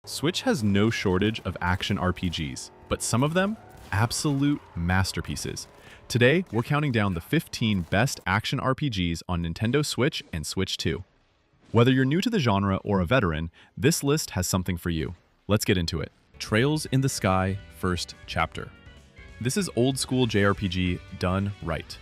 Switch has no shortage of action RPGs, but some of them, absolute masterpieces. Today, we're counting down the 15 best action RPGs on Nintendo Switch and Switch 2. Whether you're new to the genre or a veteran, this list has something for you. Let's get into it. Trails in the Sky, First Chapter. This is old-school JRPG done right.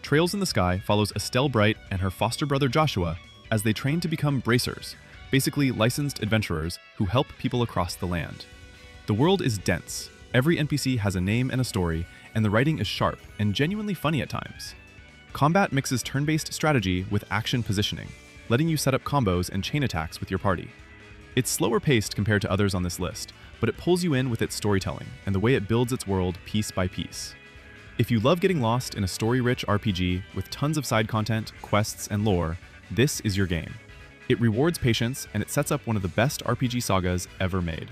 Trails in the Sky follows Estelle Bright and her foster brother Joshua as they train to become bracers, basically licensed adventurers who help people across the land. The world is dense, every NPC has a name and a story, and the writing is sharp and genuinely funny at times. Combat mixes turn-based strategy with action positioning, letting you set up combos and chain attacks with your party. It's slower paced compared to others on this list, but it pulls you in with its storytelling and the way it builds its world piece by piece. If you love getting lost in a story-rich RPG with tons of side content, quests, and lore, this is your game. It rewards patience, and it sets up one of the best RPG sagas ever made.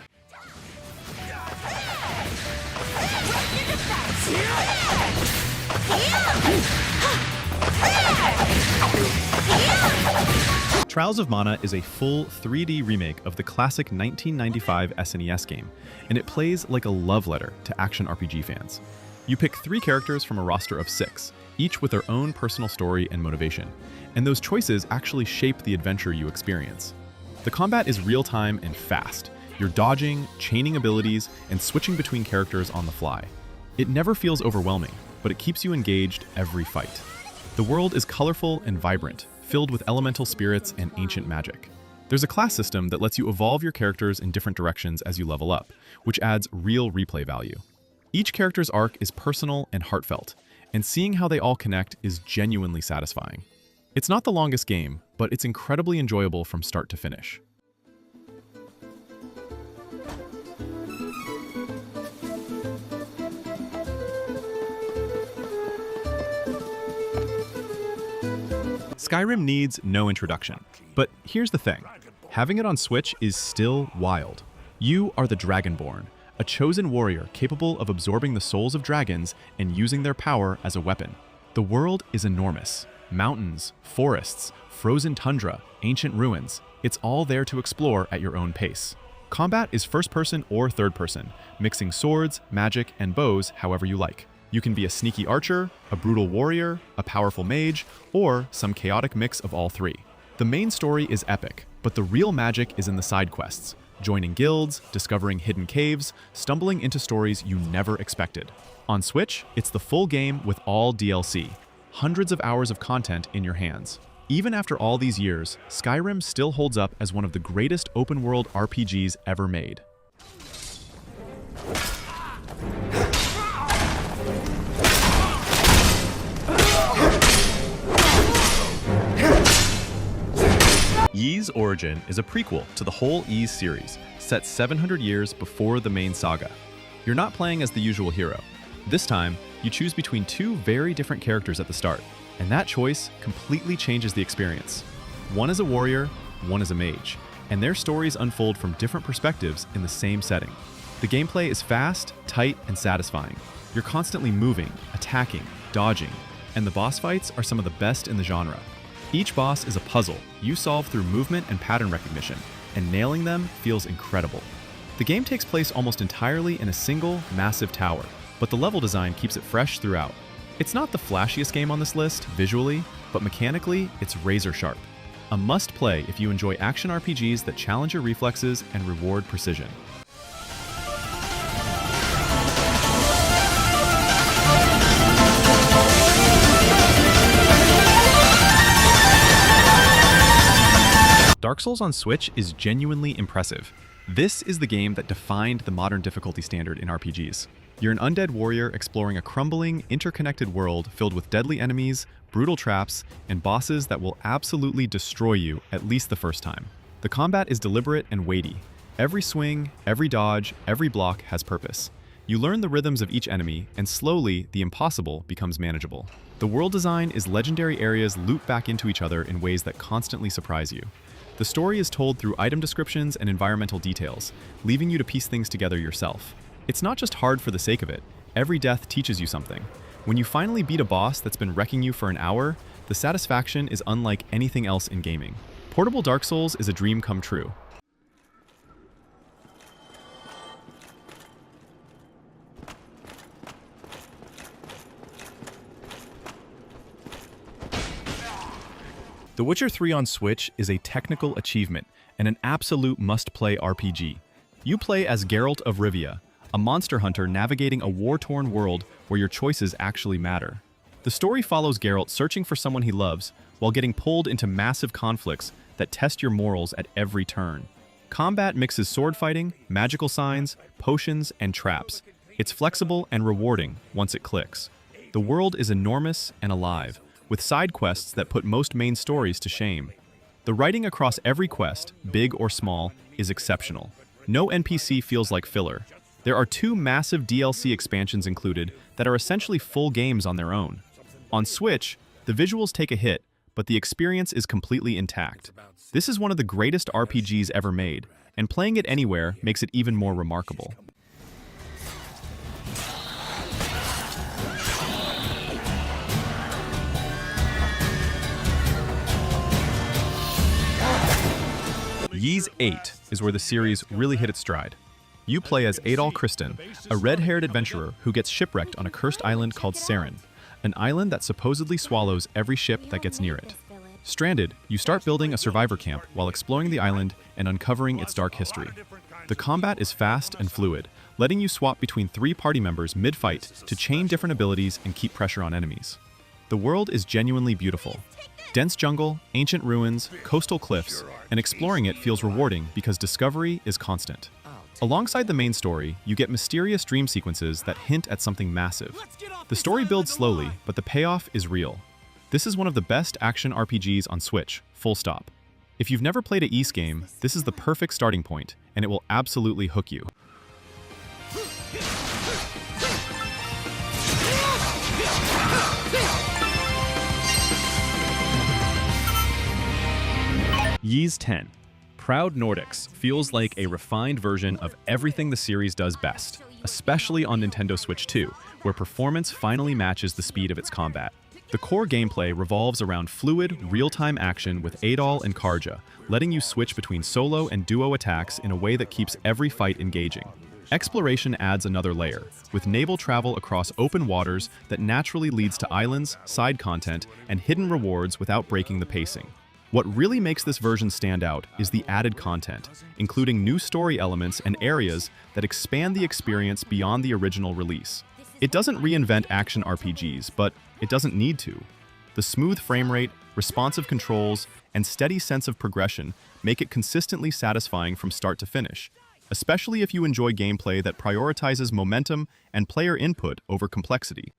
Trials of Mana is a full 3D remake of the classic 1995 SNES game, and it plays like a love letter to action RPG fans. You pick 3 characters from a roster of 6, each with their own personal story and motivation, and those choices actually shape the adventure you experience. The combat is real-time and fast. You're dodging, chaining abilities, and switching between characters on the fly. It never feels overwhelming, but it keeps you engaged every fight. The world is colorful and vibrant, filled with elemental spirits and ancient magic. There's a class system that lets you evolve your characters in different directions as you level up, which adds real replay value. Each character's arc is personal and heartfelt, and seeing how they all connect is genuinely satisfying. It's not the longest game, but it's incredibly enjoyable from start to finish. Skyrim needs no introduction, but here's the thing. Having it on Switch is still wild. You are the Dragonborn, a chosen warrior capable of absorbing the souls of dragons and using their power as a weapon. The world is enormous. Mountains, forests, frozen tundra, ancient ruins. It's all there to explore at your own pace. Combat is first-person or third-person, mixing swords, magic, and bows however you like. You can be a sneaky archer, a brutal warrior, a powerful mage, or some chaotic mix of all 3. The main story is epic, but the real magic is in the side quests. Joining guilds, discovering hidden caves, stumbling into stories you never expected. On Switch, it's the full game with all DLC. Hundreds of hours of content in your hands. Even after all these years, Skyrim still holds up as one of the greatest open-world RPGs ever made. Ys Origin is a prequel to the whole Ys series, set 700 years before the main saga. You're not playing as the usual hero. This time, you choose between 2 very different characters at the start, and that choice completely changes the experience. One is a warrior, one is a mage, and their stories unfold from different perspectives in the same setting. The gameplay is fast, tight, and satisfying. You're constantly moving, attacking, dodging, and the boss fights are some of the best in the genre. Each boss is a puzzle you solve through movement and pattern recognition, and nailing them feels incredible. The game takes place almost entirely in a single, massive tower, but the level design keeps it fresh throughout. It's not the flashiest game on this list, visually, but mechanically, it's razor sharp. A must-play if you enjoy action RPGs that challenge your reflexes and reward precision. Dark Souls on Switch is genuinely impressive. This is the game that defined the modern difficulty standard in RPGs. You're an undead warrior exploring a crumbling, interconnected world filled with deadly enemies, brutal traps, and bosses that will absolutely destroy you at least the first time. The combat is deliberate and weighty. Every swing, every dodge, every block has purpose. You learn the rhythms of each enemy, and slowly, the impossible becomes manageable. The world design is legendary areas loop back into each other in ways that constantly surprise you. The story is told through item descriptions and environmental details, leaving you to piece things together yourself. It's not just hard for the sake of it. Every death teaches you something. When you finally beat a boss that's been wrecking you for an hour, the satisfaction is unlike anything else in gaming. Portable Dark Souls is a dream come true. The Witcher 3 on Switch is a technical achievement and an absolute must-play RPG. You play as Geralt of Rivia, a monster hunter navigating a war-torn world where your choices actually matter. The story follows Geralt searching for someone he loves while getting pulled into massive conflicts that test your morals at every turn. Combat mixes sword fighting, magical signs, potions, and traps. It's flexible and rewarding once it clicks. The world is enormous and alive, with side quests that put most main stories to shame. The writing across every quest, big or small, is exceptional. No NPC feels like filler. There are 2 massive DLC expansions included that are essentially full games on their own. On Switch, the visuals take a hit, but the experience is completely intact. This is one of the greatest RPGs ever made, and playing it anywhere makes it even more remarkable. Ys 8 is where the series really hit its stride. You play as Adol Kristen, a red-haired adventurer who gets shipwrecked on a cursed island called Saren, an island that supposedly swallows every ship that gets near it. Stranded, you start building a survivor camp while exploring the island and uncovering its dark history. The combat is fast and fluid, letting you swap between 3 party members mid-fight to chain different abilities and keep pressure on enemies. The world is genuinely beautiful. Dense jungle, ancient ruins, coastal cliffs, and exploring it feels rewarding because discovery is constant. Alongside the main story, you get mysterious dream sequences that hint at something massive. The story builds slowly, but the payoff is real. This is one of the best action RPGs on Switch, full stop. If you've never played a Ys game, this is the perfect starting point, and it will absolutely hook you. Ys 10. Proud Nordics feels like a refined version of everything the series does best, especially on Nintendo Switch 2, where performance finally matches the speed of its combat. The core gameplay revolves around fluid, real-time action with Adol and Karja, letting you switch between solo and duo attacks in a way that keeps every fight engaging. Exploration adds another layer, with naval travel across open waters that naturally leads to islands, side content, and hidden rewards without breaking the pacing. What really makes this version stand out is the added content, including new story elements and areas that expand the experience beyond the original release. It doesn't reinvent action RPGs, but it doesn't need to. The smooth frame rate, responsive controls, and steady sense of progression make it consistently satisfying from start to finish, especially if you enjoy gameplay that prioritizes momentum and player input over complexity.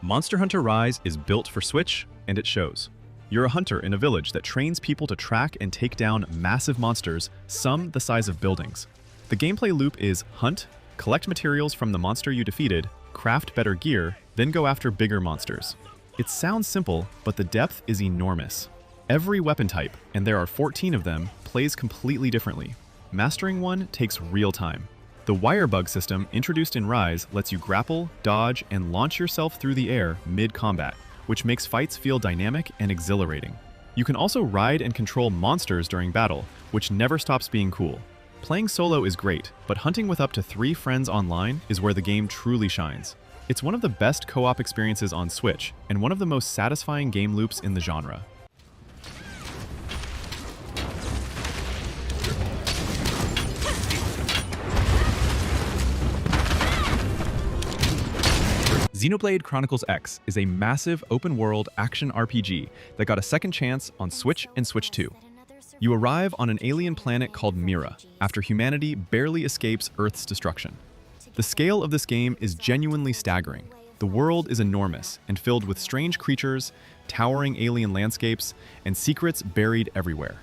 Monster Hunter Rise is built for Switch, and it shows. You're a hunter in a village that trains people to track and take down massive monsters, some the size of buildings. The gameplay loop is hunt, collect materials from the monster you defeated, craft better gear, then go after bigger monsters. It sounds simple, but the depth is enormous. Every weapon type, and there are 14 of them, plays completely differently. Mastering one takes real time. The wire bug system introduced in Rise lets you grapple, dodge, and launch yourself through the air mid-combat, which makes fights feel dynamic and exhilarating. You can also ride and control monsters during battle, which never stops being cool. Playing solo is great, but hunting with up to 3 friends online is where the game truly shines. It's one of the best co-op experiences on Switch, and one of the most satisfying game loops in the genre. Xenoblade Chronicles X is a massive open-world action RPG that got a second chance on Switch and Switch 2. You arrive on an alien planet called Mira after humanity barely escapes Earth's destruction. The scale of this game is genuinely staggering. The world is enormous and filled with strange creatures, towering alien landscapes, and secrets buried everywhere.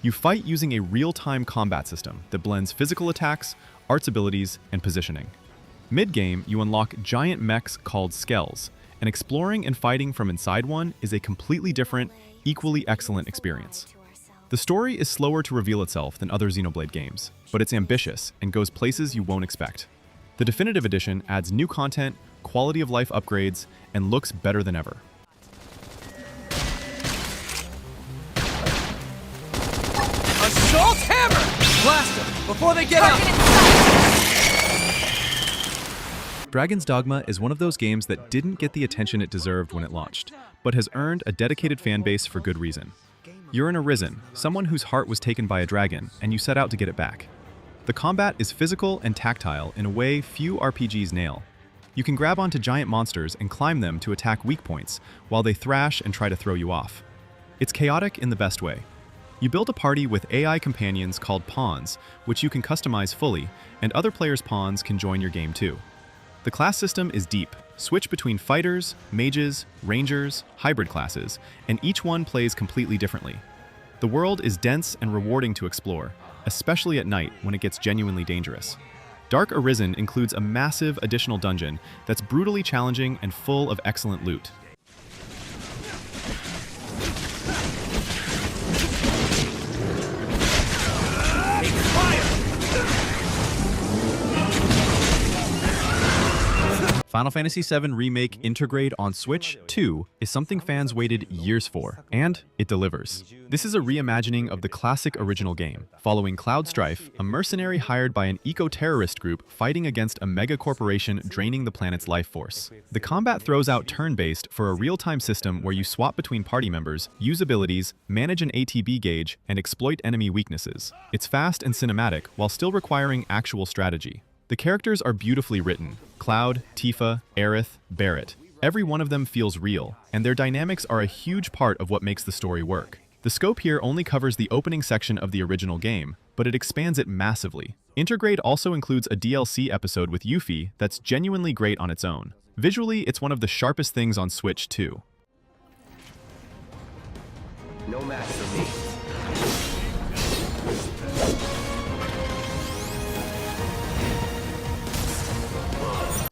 You fight using a real-time combat system that blends physical attacks, arts abilities, and positioning. Mid-game, you unlock giant mechs called Skells, and exploring and fighting from inside one is a completely different, equally excellent experience. The story is slower to reveal itself than other Xenoblade games, but it's ambitious and goes places you won't expect. The Definitive Edition adds new content, quality of life upgrades, and looks better than ever. Assault Hammer! Blast them before they get up! Dragon's Dogma is one of those games that didn't get the attention it deserved when it launched, but has earned a dedicated fan base for good reason. You're an Arisen, someone whose heart was taken by a dragon, and you set out to get it back. The combat is physical and tactile in a way few RPGs nail. You can grab onto giant monsters and climb them to attack weak points, while they thrash and try to throw you off. It's chaotic in the best way. You build a party with AI companions called pawns, which you can customize fully, and other players' pawns can join your game too. The class system is deep. Switch between fighters, mages, rangers, hybrid classes, and each one plays completely differently. The world is dense and rewarding to explore, especially at night when it gets genuinely dangerous. Dark Arisen includes a massive additional dungeon that's brutally challenging and full of excellent loot. Final Fantasy VII Remake Intergrade on Switch 2 is something fans waited years for, and it delivers. This is a reimagining of the classic original game, following Cloud Strife, a mercenary hired by an eco-terrorist group fighting against a mega-corporation draining the planet's life force. The combat throws out turn-based for a real-time system where you swap between party members, use abilities, manage an ATB gauge, and exploit enemy weaknesses. It's fast and cinematic while still requiring actual strategy. The characters are beautifully written. Cloud, Tifa, Aerith, Barret. Every one of them feels real, and their dynamics are a huge part of what makes the story work. The scope here only covers the opening section of the original game, but it expands it massively. Intergrade also includes a DLC episode with Yuffie that's genuinely great on its own. Visually, it's one of the sharpest things on Switch too. No match for me.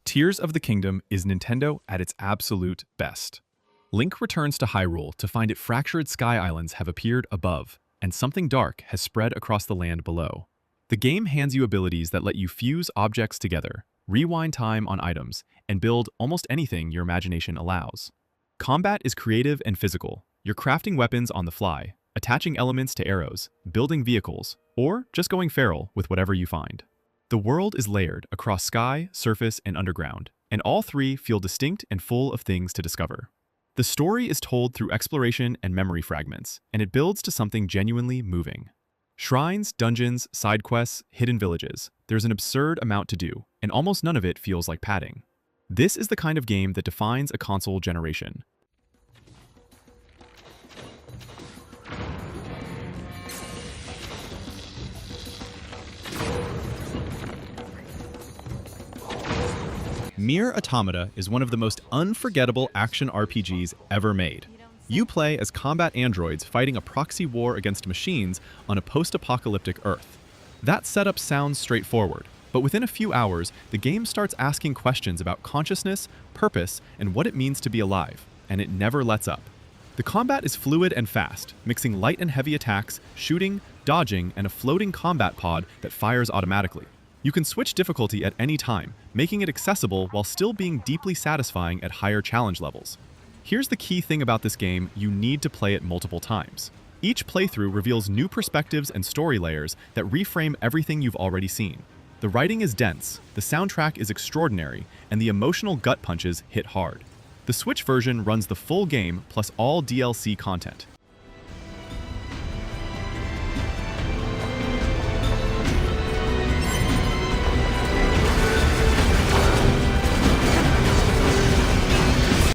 Tears of the Kingdom is Nintendo at its absolute best. Link returns to Hyrule to find it fractured sky islands have appeared above, and something dark has spread across the land below. The game hands you abilities that let you fuse objects together, rewind time on items, and build almost anything your imagination allows. Combat is creative and physical. You're crafting weapons on the fly, attaching elements to arrows, building vehicles, or just going feral with whatever you find. The world is layered across sky, surface, and underground, and all three feel distinct and full of things to discover. The story is told through exploration and memory fragments, and it builds to something genuinely moving. Shrines, dungeons, side quests, hidden villages. There's an absurd amount to do, and almost none of it feels like padding. This is the kind of game that defines a console generation. NieR Automata is one of the most unforgettable action RPGs ever made. You play as combat androids fighting a proxy war against machines on a post-apocalyptic Earth. That setup sounds straightforward, but within a few hours, the game starts asking questions about consciousness, purpose, and what it means to be alive, and it never lets up. The combat is fluid and fast, mixing light and heavy attacks, shooting, dodging, and a floating combat pod that fires automatically. You can switch difficulty at any time, making it accessible while still being deeply satisfying at higher challenge levels. Here's the key thing about this game: you need to play it multiple times. Each playthrough reveals new perspectives and story layers that reframe everything you've already seen. The writing is dense, the soundtrack is extraordinary, and the emotional gut punches hit hard. The Switch version runs the full game plus all DLC content.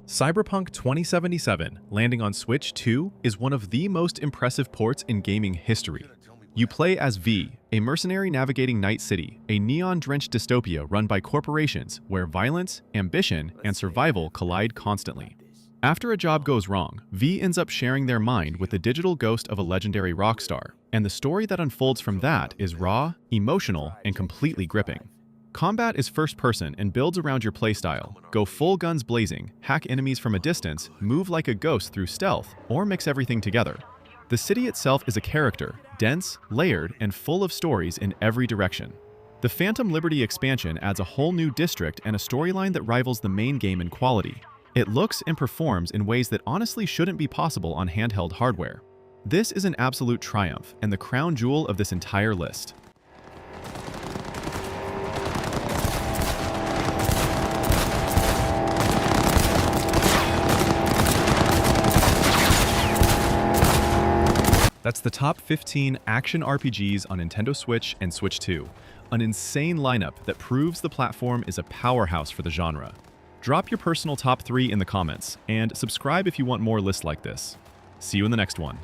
Cyberpunk 2077, landing on Switch 2, is one of the most impressive ports in gaming history. You play as V, a mercenary navigating Night City, a neon-drenched dystopia run by corporations where violence, ambition, and survival collide constantly. After a job goes wrong, V ends up sharing their mind with the digital ghost of a legendary rock star, and the story that unfolds from that is raw, emotional, and completely gripping. Combat is first-person and builds around your playstyle. Go full guns blazing, hack enemies from a distance, move like a ghost through stealth, or mix everything together. The city itself is a character, dense, layered, and full of stories in every direction. The Phantom Liberty expansion adds a whole new district and a storyline that rivals the main game in quality. It looks and performs in ways that honestly shouldn't be possible on handheld hardware. This is an absolute triumph and the crown jewel of this entire list. That's the top 15 action RPGs on Nintendo Switch and Switch 2. An insane lineup that proves the platform is a powerhouse for the genre. Drop your personal top 3 in the comments, and subscribe if you want more lists like this. See you in the next one.